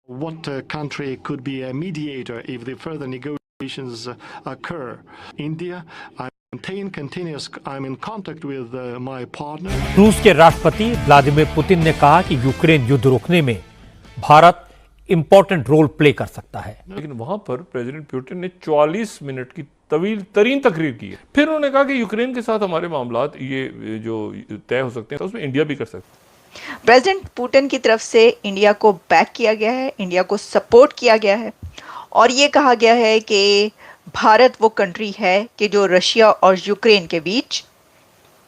What country could be a mediator if the further negotiations occur? India. I'm in contact with my partner. रूस के राष्ट्रपति Vladimir Putin ने कहा कि Ukraine युद्ध रोकने में भारत इंपॉर्टेंट रोल प्ले कर सकता है। लेकिन वहां पर प्रेसिडेंट पुतिन ने 44 मिनट की तवील तरीन तकरीर की है। फिर उन्होंने कहा कि यूक्रेन के साथ हमारे मामलात ये जो तय हो सकते हैं, तो उसमें इंडिया भी कर सकता है। प्रेसिडेंट पुतिन की तरफ से इंडिया को बैक किया गया है, इंडिया को सपोर्ट किया गया है और ये कहा गया है कि भारत वो कंट्री है कि जो रशिया और यूक्रेन के बीच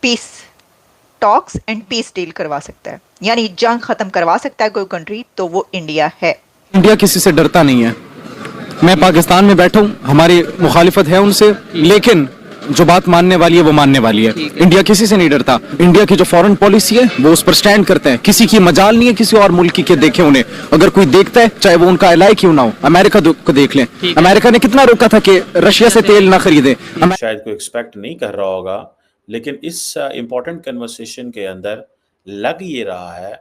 peace talks and peace deal करवा सकता है, यानी जंग खत्म करवा सकता है कोई कंट्री, तो वो इंडिया है। इंडिया किसी से डरता नहीं है। मैं पाकिस्तान में बैठा हूँ, हमारी मुखालिफत है उनसे, लेकिन जो बात मानने वाली है वो मानने वाली है। इंडिया किसी से नहीं डरता। इंडिया की जो फॉरेन पॉलिसी है वो उस पर स्टैंड करते हैं। किसी की मजाल नहीं है किसी और मुल्क की के देखे उन्हें। अगर कोई देखता है, चाहे वो उनका एलाई क्यों ना हो, अमेरिका को देख लें। अमेरिका ने कितना रोका था कि रशिया से तेल ना खरीदे। शायद कोई एक्सपेक्ट नहीं कर रहा होगा, लेकिन इस इम्पोर्टेंट कन्वर्सेशन के अंदर लग ये रहा है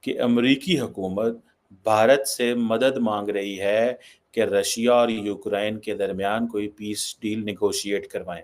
कि अमेरिकी हुकूमत भारत से मदद मांग रही है कि रशिया और यूक्रेन के दरमियान कोई पीस डील निगोशिएट करवाएं।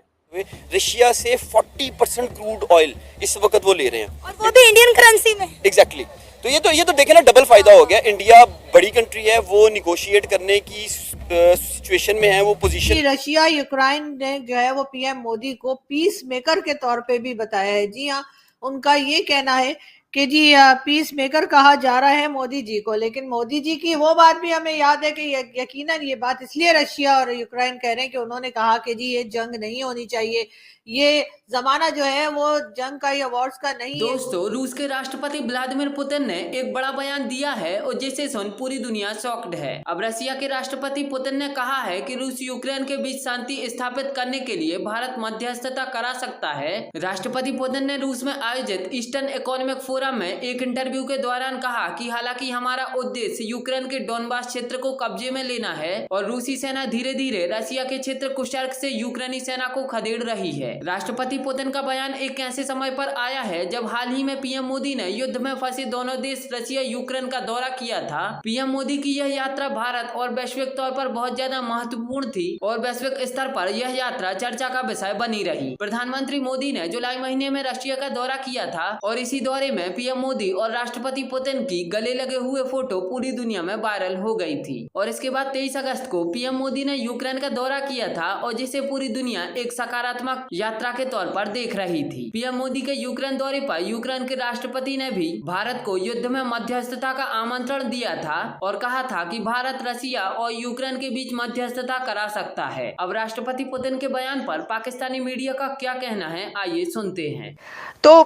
रशिया से 40% क्रूड ऑयल इस वक्त वो ले रहे हैं और वो भी इंडियन करेंसी में। एग्जैक्टली तो ये तो देखे ना, डबल फायदा हो गया। इंडिया बड़ी कंट्री है, वो निगोशिएट करने की सिचुएशन में है, वो पोजीशन। रशिया यूक्रेन ने जो है वो पीएम मोदी को पीस मेकर के तौर पे भी बताया है। जी हाँ, उनका ये कहना है कि जी पीस मेकर कहा जा रहा है मोदी जी को, लेकिन मोदी जी की वो बात भी हमें याद है कि यकीनन ये बात इसलिए रशिया और यूक्रेन कह रहे हैं कि उन्होंने कहा कि जी ये जंग नहीं होनी चाहिए, ये जमाना जो है वो जंग का या वॉर्स का नहीं है। दोस्तों, रूस के राष्ट्रपति व्लादिमीर पुतिन ने एक बड़ा बयान दिया है और जिसे सुन पूरी दुनिया शॉक्ड है। अब रशिया के राष्ट्रपति पुतिन ने कहा है कि रूस यूक्रेन के बीच शांति स्थापित करने के लिए भारत मध्यस्थता करा सकता है। राष्ट्रपति पुतिन ने रूस में आयोजित ईस्टर्न इकोनॉमिक फोरम में एक इंटरव्यू के दौरान कहा कि हालांकि हमारा उद्देश्य यूक्रेन के डोनबास क्षेत्र को कब्जे में लेना है और रूसी सेना धीरे धीरे रशिया के क्षेत्र कुशर्क से यूक्रेनी सेना को खदेड़ रही है। राष्ट्रपति पुतिन का बयान एक ऐसे समय पर आया है जब हाल ही में पीएम मोदी ने युद्ध में फंसे दोनों देश रशिया यूक्रेन का दौरा किया था। पीएम मोदी की यह यात्रा भारत और वैश्विक तौर पर बहुत ज्यादा महत्वपूर्ण थी और वैश्विक स्तर पर यह यात्रा चर्चा का विषय बनी रही। प्रधानमंत्री मोदी ने जुलाई महीने में रशिया का दौरा किया था और इसी दौरे में पीएम मोदी और राष्ट्रपति पुतिन की गले लगे हुए फोटो पूरी दुनिया में वायरल हो गई थी। और इसके बाद 23 अगस्त को पीएम मोदी ने यूक्रेन का दौरा किया था और जिसे पूरी दुनिया एक सकारात्मक यात्रा के तौर पर देख रही थी। पीएम मोदी के यूक्रेन दौरे पर यूक्रेन के राष्ट्रपति ने भी भारत को युद्ध में मध्यस्थता का आमंत्रण दिया था और कहा था कि भारत रशिया और यूक्रेन के बीच मध्यस्थता करा सकता है। अब राष्ट्रपति पुतिन के बयान पर पाकिस्तानी मीडिया का क्या कहना है, आइए सुनते हैं। तो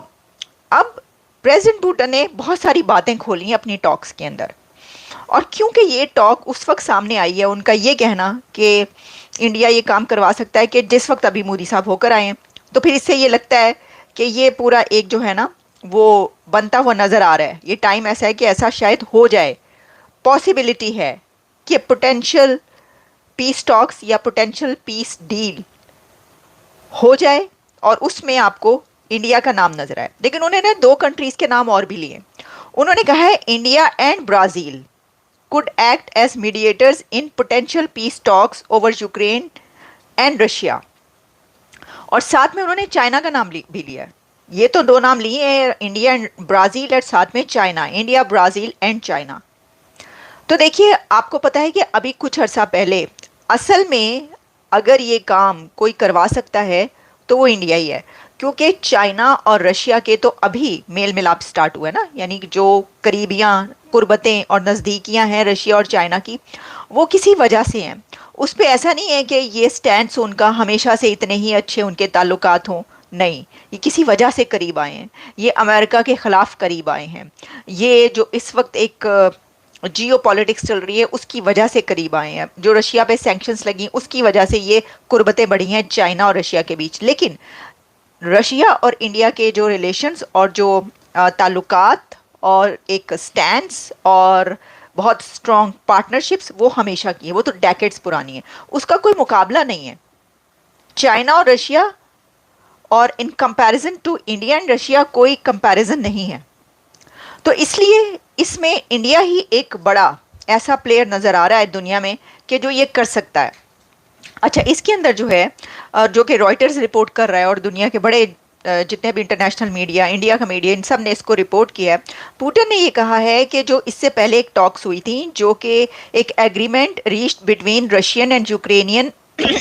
अब प्रेसिडेंट पुतिन ने बहुत सारी बातें खोली हैं अपनी टॉक्स के अंदर, और क्योंकि ये टॉक उस वक्त सामने आई है, उनका ये कहना कि इंडिया ये काम करवा सकता है कि जिस वक्त अभी मोदी साहब होकर आए हैं, तो फिर इससे ये लगता है कि ये पूरा एक जो है ना वो बनता हुआ नज़र आ रहा है। ये टाइम ऐसा है कि ऐसा शायद हो जाए, पॉसिबिलिटी है कि पोटेंशियल पीस टॉक्स या पोटेंशियल पीस डील हो जाए और उसमें आपको इंडिया का नाम नजर आए। लेकिन उन्होंने 2 कंट्रीज के नाम और भी लिए। उन्होंने कहा है India and Brazil could act as mediators in potential peace talks over Ukraine and Russia, और साथ में उन्होंने चाइना का नाम भी लिया। ये तो 2 नाम लिए हैं, इंडिया एंड ब्राज़ील और साथ में China, India Brazil and China. तो देखिए, आपको पता है कि अभी कुछ अर्सा पहले असल में अगर ये काम कोई करवा सकता है तो वो इंडिया ही है, क्योंकि चाइना और रशिया के तो अभी मेल मिलाप स्टार्ट हुआ है ना, यानी जो करीबियाँ कुर्बतें और नज़दीकियाँ हैं रशिया और चाइना की, वो किसी वजह से हैं। उस पर ऐसा नहीं है कि ये स्टैंड्स उनका हमेशा से इतने ही अच्छे उनके ताल्लुकात हों, नहीं, ये किसी वजह से करीब आए हैं। ये अमेरिका के ख़िलाफ़ करीब आए हैं, ये जो इस वक्त एक जियो पॉलिटिक्स चल रही है उसकी वजह से करीब आए हैं, जो रशिया पे सैंक्शंस लगी उसकी वजह से ये कुर्बतें बढ़ी हैं चाइना और रशिया के बीच। लेकिन रशिया और इंडिया के जो रिलेशंस और जो ताल्लुकात और एक स्टैंड्स और बहुत स्ट्रॉन्ग पार्टनरशिप्स वो हमेशा की है, वो तो डेकेड्स पुरानी है, उसका कोई मुकाबला नहीं है चाइना और रशिया। और in comparison to India and Russia कोई कंपैरिजन नहीं है। तो इसलिए इसमें इंडिया ही एक बड़ा ऐसा प्लेयर नजर आ रहा है दुनिया में कि जो ये कर सकता है। अच्छा, इसके अंदर जो है जो कि रॉयटर्स रिपोर्ट कर रहा है और दुनिया के बड़े जितने भी इंटरनेशनल मीडिया, इंडिया का मीडिया, इन सब ने इसको रिपोर्ट किया है। पुतिन ने ये कहा है कि जो इससे पहले एक टॉक्स हुई थी, जो कि एक agreement reached between Russian and Ukrainian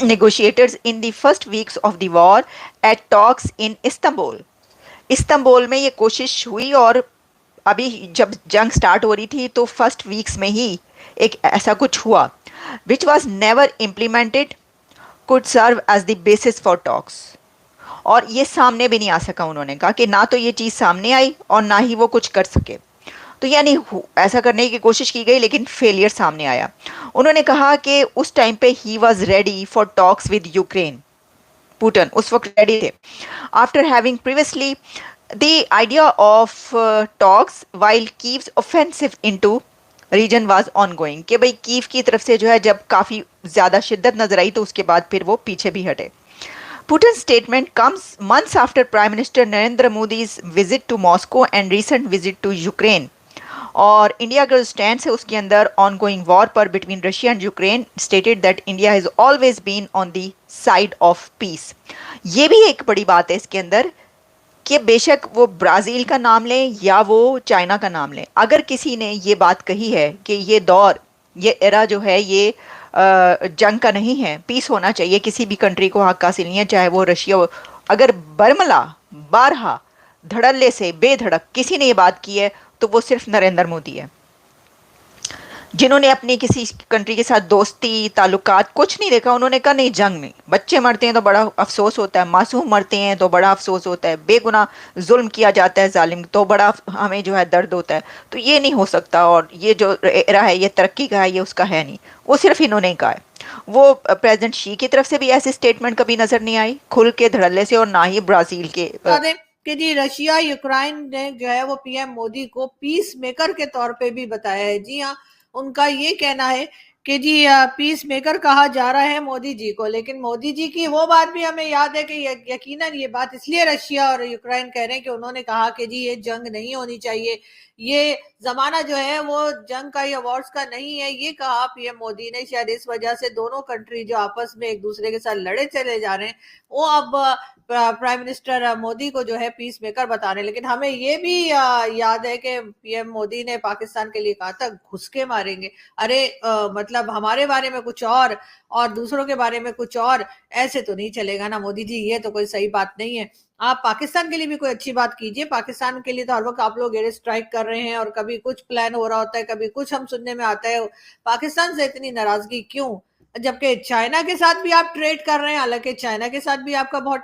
negotiators in the first weeks of the war at talks in Istanbul में ये कोशिश हुई, और अभी जब जंग स्टार्ट हो रही थी तो फर्स्ट वीक्स में ही एक ऐसा कुछ हुआ, which was never implemented, could serve as the basis for talks. और ये सामने भी नहीं आ सका। उन्होंने कहा कि ना तो ये चीज़ सामने आई और ना ही वो कुछ कर सके। तो यानी ऐसा करने की कोशिश की गई लेकिन फेलियर सामने आया। उन्होंने कहा कि उस टाइम पे ही was ready for talks with Ukraine. Putin उस वक्त रेडी थे, after having previously the idea of talks while Kyiv's offensive into region was ongoing, कि भाई कीव की तरफ से जो है जब काफ़ी ज़्यादा शिद्दत नजर आई तो उसके बाद फिर वो पीछे भी हटे। Putin's statement comes months after Prime Minister Narendra Modi's visit to Moscow and recent visit to Ukraine. और इंडिया का जो स्टैंड है उसके अंदर ऑनगोइंग वॉर पर between Russia and Ukraine stated that India has always been on the side of peace. ये भी एक बड़ी बात है इसके अंदर कि बेशक वो ब्राज़ील का नाम लें या वो चाइना का नाम लें, अगर किसी ने ये बात कही है कि ये दौर, ये एरा जो है ये जंग का नहीं है, पीस होना चाहिए, किसी भी कंट्री को हक हासिल नहीं है, चाहे वो रशिया हो। अगर बरमला बारहा धड़ल्ले से बेधड़क किसी ने ये बात की है तो वो सिर्फ नरेंद्र मोदी है, जिन्होंने अपनी किसी कंट्री के साथ दोस्ती ताल्लुकात कुछ नहीं देखा। उन्होंने कहा नहीं, जंग नहीं, बच्चे मरते हैं तो बड़ा अफसोस होता है, मासूम मरते हैं तो बड़ा अफसोस होता है, बेगुनाह जुल्म किया जाता है जालिम तो बड़ा हमें जो है दर्द होता है। तो ये नहीं हो सकता, और ये जो एरा है ये तरक्की का है, ये उसका है नहीं। वो सिर्फ इन्होंने कहा है। वो प्रेसिडेंट शी की तरफ से भी ऐसी स्टेटमेंट कभी नजर नहीं आई खुल के धड़ल्ले से, और ना ही ब्राजील के। कि जी रशिया यूक्रेन ने जो है वो पीएम मोदी को पीस मेकर के तौर पे भी बताया है। जी हाँ, उनका ये कहना है कि जी पीस मेकर कहा जा रहा है मोदी जी को, लेकिन मोदी जी की वो बात भी हमें याद है कि यकीनन ये बात इसलिए रशिया और यूक्रेन कह रहे हैं कि उन्होंने कहा कि जी ये जंग नहीं होनी चाहिए, ये जमाना जो है वो जंग का या वॉर्स का नहीं है। ये कहा पीएम मोदी ने, शायद इस वजह से दोनों कंट्री जो आपस में एक दूसरे के साथ लड़े चले जा रहे हैं वो अब प्राइम मिनिस्टर मोदी को जो है पीस मेकर बता रहे हैं। लेकिन हमें ये भी याद है कि पीएम मोदी ने पाकिस्तान के लिए कहा था घुसके मारेंगे। अरे मतलब हमारे बारे में कुछ और दूसरों के बारे में कुछ और, ऐसे तो नहीं चलेगा ना मोदी जी, ये तो कोई सही बात नहीं है। आप पाकिस्तान के लिए भी कोई अच्छी बात कीजिए। पाकिस्तान के लिए तो हर वक्त आप लोग एयर स्ट्राइक कर रहे हैं और कभी कुछ प्लान हो रहा होता है, कभी कुछ हम सुनने में आता है। पाकिस्तान से इतनी नाराजगी क्यों, जबकि चाइना के साथ भी आप ट्रेड कर रहे हैं, हालांकि चाइना के साथ भी आपका बहुत